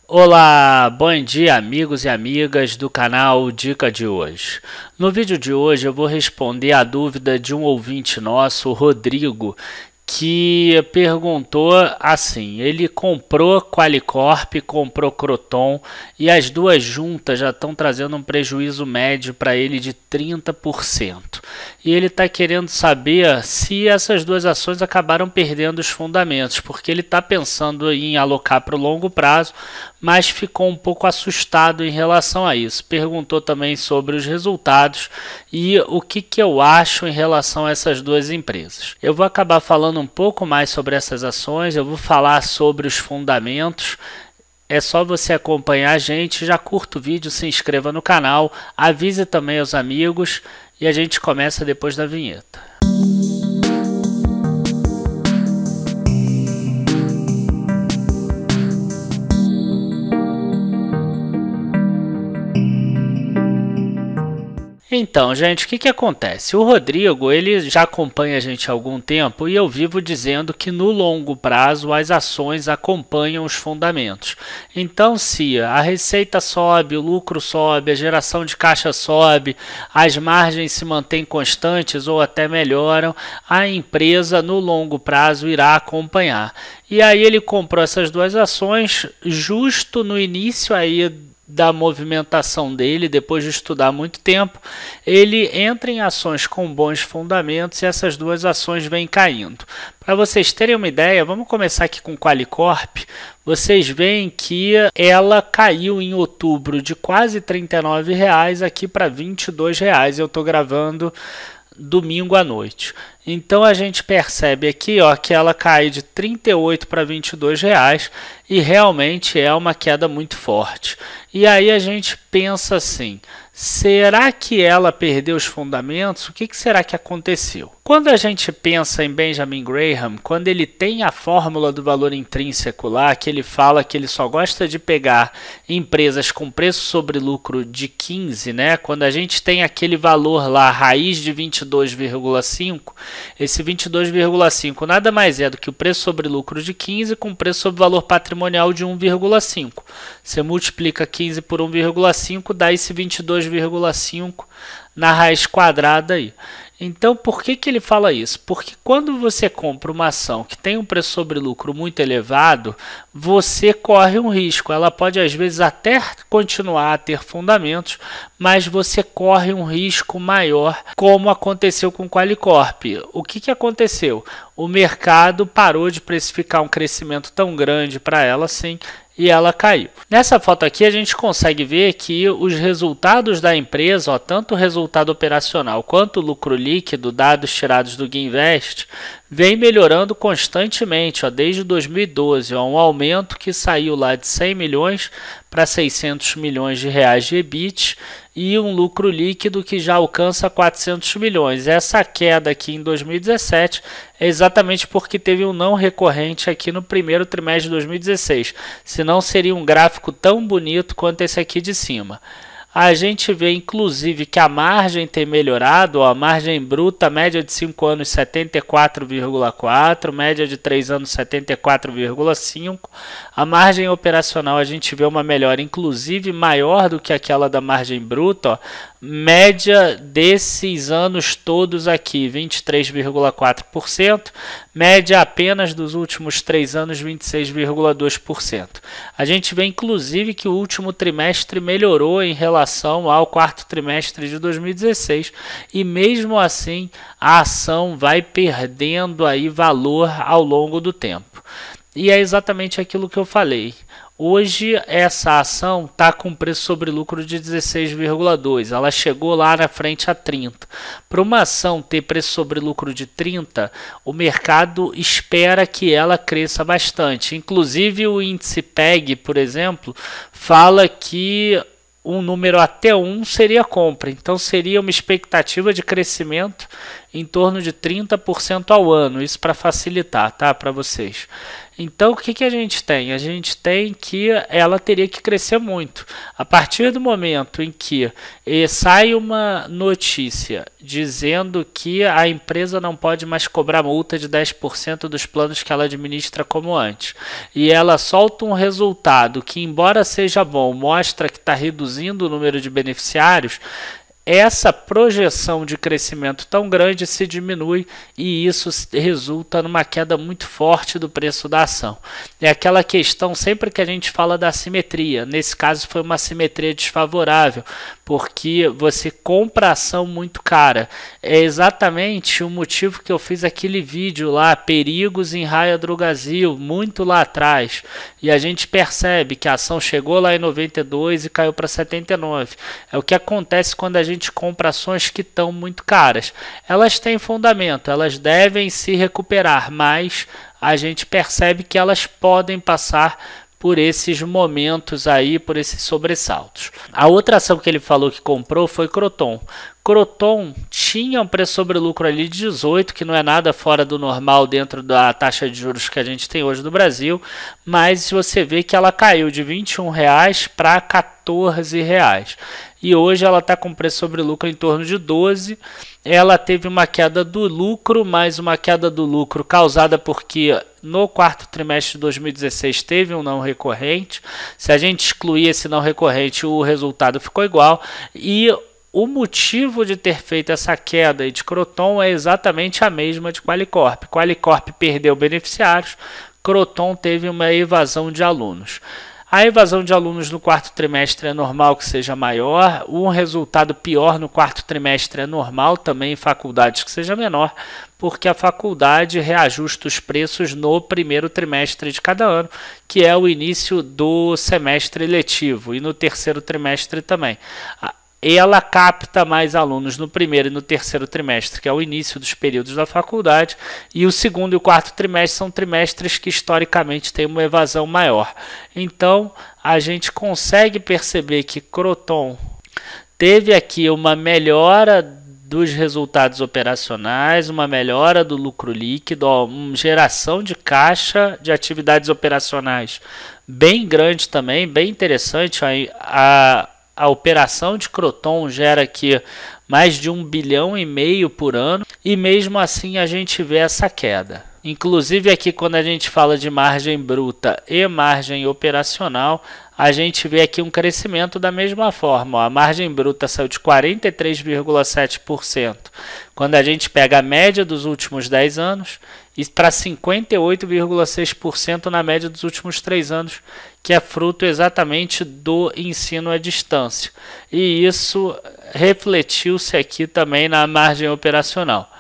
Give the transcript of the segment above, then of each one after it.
Olá, bom dia amigos e amigas do canal Dica de hoje. No vídeo de hoje eu vou responder a dúvida de um ouvinte nosso, o Rodrigo, que perguntou assim, ele comprou Qualicorp, comprou Croton e as duas juntas já estão trazendo um prejuízo médio para ele de 30%. E ele está querendo saber se essas duas ações acabaram perdendo os fundamentos, porque ele está pensando em alocar para o longo prazo, mas ficou um pouco assustado em relação a isso. Perguntou também sobre os resultados e o que eu acho em relação a essas duas empresas. Eu vou acabar falando um pouco mais sobre essas ações, eu vou falar sobre os fundamentos. É só você acompanhar a gente, já curta o vídeo, se inscreva no canal, avise também aos amigos e a gente começa depois da vinheta. Então, gente, o que acontece? O Rodrigo, ele já acompanha a gente há algum tempo e eu vivo dizendo que no longo prazo as ações acompanham os fundamentos. Então, se a receita sobe, o lucro sobe, a geração de caixa sobe, as margens se mantêm constantes ou até melhoram, a empresa no longo prazo irá acompanhar. E aí ele comprou essas duas ações justo no início aí da movimentação dele, depois de estudar muito tempo, ele entra em ações com bons fundamentos e essas duas ações vêm caindo. Para vocês terem uma ideia, vamos começar aqui com Qualicorp. Vocês veem que ela caiu em outubro de quase R$ 39,00 aqui para R$ 22,00. Eu estou gravando domingo à noite. Então a gente percebe aqui que ela cai de 38 para R$ 22,00 e realmente é uma queda muito forte. E aí a gente pensa assim, será que ela perdeu os fundamentos? O que será que aconteceu? Quando a gente pensa em Benjamin Graham, quando ele tem a fórmula do valor intrínseco lá, que ele fala que ele só gosta de pegar empresas com preço sobre lucro de 15, né? Quando a gente tem aquele valor lá, raiz de 22,5, esse 22,5 nada mais é do que o preço sobre lucro de 15 com preço sobre valor patrimonial de 1,5. Você multiplica 15 por 1,5, dá esse 22,5 na raiz quadrada aí. Então, por que ele fala isso? Porque quando você compra uma ação que tem um preço sobre lucro muito elevado, você corre um risco. Ela pode, às vezes, até continuar a ter fundamentos, mas você corre um risco maior, como aconteceu com Qualicorp. O que aconteceu? O mercado parou de precificar um crescimento tão grande para ela assim, e ela caiu. Nessa foto aqui a gente consegue ver que os resultados da empresa, tanto o resultado operacional quanto o lucro líquido, dados tirados do Guinvest, vem melhorando constantemente, desde 2012, um aumento que saiu lá de 100 milhões para 600 milhões de reais de EBIT e um lucro líquido que já alcança 400 milhões. Essa queda aqui em 2017 é exatamente porque teve um não recorrente aqui no primeiro trimestre de 2016, senão seria um gráfico tão bonito quanto esse aqui de cima. A gente vê inclusive que a margem tem melhorado, a margem bruta, média de 5 anos 74,4, média de 3 anos 74,5. A margem operacional a gente vê uma melhora inclusive maior do que aquela da margem bruta, média desses anos todos aqui 23,4%, média apenas dos últimos 3 anos 26,2%. A gente vê inclusive que o último trimestre melhorou em relação ao quarto trimestre de 2016 e mesmo assim a ação vai perdendo aí valor ao longo do tempo. E é exatamente aquilo que eu falei. Hoje essa ação está com preço sobre lucro de 16,2, ela chegou lá na frente a 30. Para uma ação ter preço sobre lucro de 30, o mercado espera que ela cresça bastante. Inclusive o índice PEG, por exemplo, fala que um número até 1 seria compra, então seria uma expectativa de crescimento em torno de 30% ao ano, isso para facilitar, tá, para vocês. Então, o que a gente tem? A gente tem que ela teria que crescer muito. A partir do momento em que sai uma notícia dizendo que a empresa não pode mais cobrar multa de 10% dos planos que ela administra como antes, e ela solta um resultado que, embora seja bom, mostra que está reduzindo o número de beneficiários, essa projeção de crescimento tão grande se diminui e isso resulta numa queda muito forte do preço da ação. É aquela questão sempre que a gente fala da assimetria. Nesse caso foi uma assimetria desfavorável, porque você compra a ação muito cara. É exatamente o motivo que eu fiz aquele vídeo lá, perigos em Raia Drogasil, muito lá atrás. E a gente percebe que a ação chegou lá em 92 e caiu para 79. É o que acontece quando a gente compra ações que estão muito caras. Elas têm fundamento, elas devem se recuperar, mas a gente percebe que elas podem passar por esses momentos aí, por esses sobressaltos. A outra ação que ele falou que comprou foi Croton. Croton tinha um preço sobre lucro ali de 18, que não é nada fora do normal dentro da taxa de juros que a gente tem hoje no Brasil, mas você vê que ela caiu de R$ 21,00 para R$ 14,00. E hoje ela está com preço sobre lucro em torno de 12. Ela teve uma queda do lucro, mas uma queda do lucro causada porque no quarto trimestre de 2016 teve um não recorrente. Se a gente excluir esse não recorrente, o resultado ficou igual. E o motivo de ter feito essa queda de Croton é exatamente a mesma de Qualicorp. Qualicorp perdeu beneficiários, Croton teve uma evasão de alunos. A evasão de alunos no quarto trimestre é normal que seja maior, um resultado pior no quarto trimestre é normal também em faculdades que seja menor, porque a faculdade reajusta os preços no primeiro trimestre de cada ano, que é o início do semestre letivo, e no terceiro trimestre também. Ela capta mais alunos no primeiro e no terceiro trimestre, que é o início dos períodos da faculdade, e o segundo e o quarto trimestre são trimestres que historicamente têm uma evasão maior. Então, a gente consegue perceber que Croton teve aqui uma melhora dos resultados operacionais, uma melhora do lucro líquido, uma geração de caixa de atividades operacionais bem grande também, bem interessante. A operação de Croton gera aqui mais de 1,5 bilhão por ano e mesmo assim a gente vê essa queda. Inclusive aqui quando a gente fala de margem bruta e margem operacional, a gente vê aqui um crescimento da mesma forma. A margem bruta saiu de 43,7% quando a gente pega a média dos últimos 10 anos e para 58,6% na média dos últimos 3 anos, que é fruto exatamente do ensino à distância. E isso refletiu-se aqui também na margem operacional.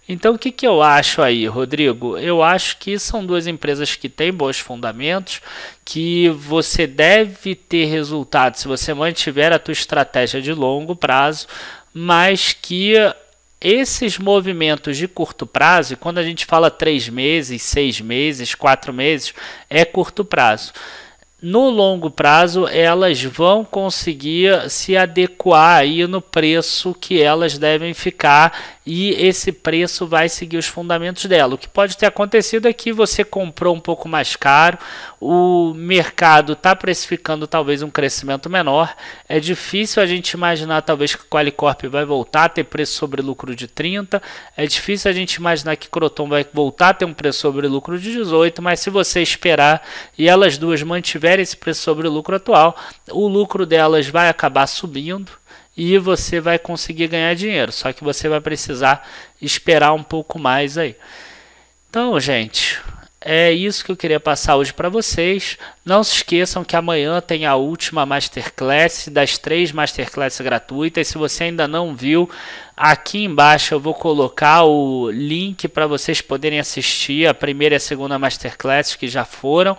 Então, o que eu acho aí, Rodrigo? Eu acho que são duas empresas que têm bons fundamentos, que você deve ter resultados se você mantiver a tua estratégia de longo prazo, mas que esses movimentos de curto prazo, e quando a gente fala 3 meses, 6 meses, 4 meses, é curto prazo. No longo prazo, elas vão conseguir se adequar aí no preço que elas devem ficar e esse preço vai seguir os fundamentos dela. O que pode ter acontecido é que você comprou um pouco mais caro, o mercado está precificando talvez um crescimento menor. É difícil a gente imaginar talvez que a Qualicorp vai voltar a ter preço sobre lucro de 30, é difícil a gente imaginar que Croton vai voltar a ter um preço sobre lucro de 18, mas se você esperar e elas duas mantiverem esse preço sobre o lucro atual, o lucro delas vai acabar subindo e você vai conseguir ganhar dinheiro, só que você vai precisar esperar um pouco mais aí. Então, gente, é isso que eu queria passar hoje para vocês. Não se esqueçam que amanhã tem a última Masterclass, das 3 Masterclass gratuitas. Se você ainda não viu, aqui embaixo eu vou colocar o link para vocês poderem assistir a primeira e a segunda Masterclass que já foram.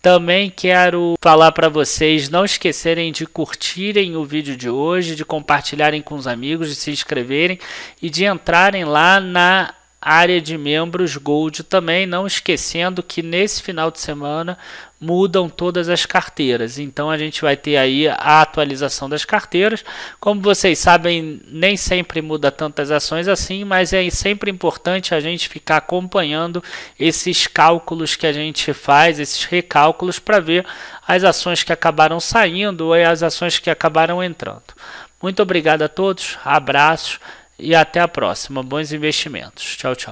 Também quero falar para vocês não esquecerem de curtirem o vídeo de hoje, de compartilharem com os amigos, de se inscreverem e de entrarem lá na área de membros Gold também, não esquecendo que nesse final de semana mudam todas as carteiras, então a gente vai ter aí a atualização das carteiras. Como vocês sabem, nem sempre muda tantas ações assim, mas é sempre importante a gente ficar acompanhando esses cálculos que a gente faz, esses recálculos, para ver as ações que acabaram saindo ou as ações que acabaram entrando. Muito obrigado a todos, abraços e até a próxima. Bons investimentos. Tchau, tchau.